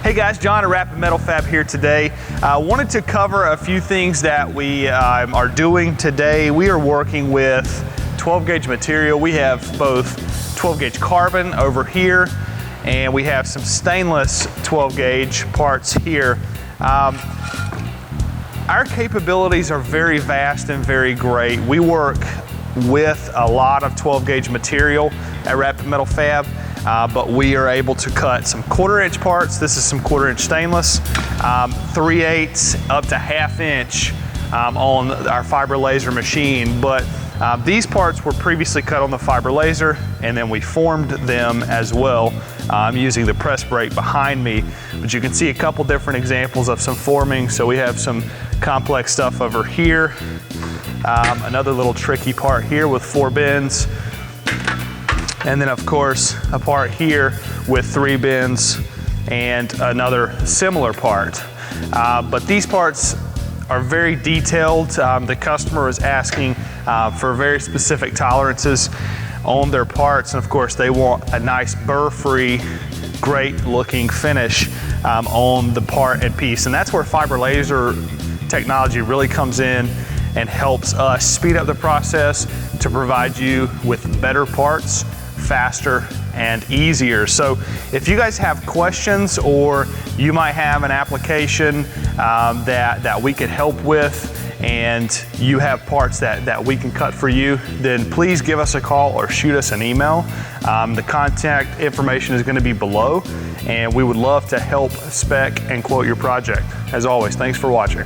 Hey guys, John at Rapid Metal Fab here today. Wanted to cover a few things that we are doing today. We are working with 12 gauge material. We have both 12 gauge carbon over here, and we have some stainless 12 gauge parts here. Our capabilities are very vast and very great. We work with a lot of 12 gauge material at Rapid Metal Fab, but we are able to cut some 1/4 inch parts. This is some 1/4 inch stainless, 3/8 up to 1/2 inch on our fiber laser machine. But these parts were previously cut on the fiber laser, and then we formed them as well using the press brake behind me. But you can see a couple different examples of some forming. So we have some complex stuff over here. Another little tricky part here with 4 bends. And then of course a part here with 3 bends and another similar part. But these parts are very detailed. The customer is asking for very specific tolerances on their parts, and of course they want a nice burr-free, great looking finish on the part and piece. And that's where fiber laser technology really comes in and helps us speed up the process to provide you with better parts faster and easier. So if you guys have questions, or you might have an application that we could help with, and you have parts that we can cut for you, then please give us a call or shoot us an email. The contact information is going to be below, and we would love to help spec and quote your project. As always, thanks for watching.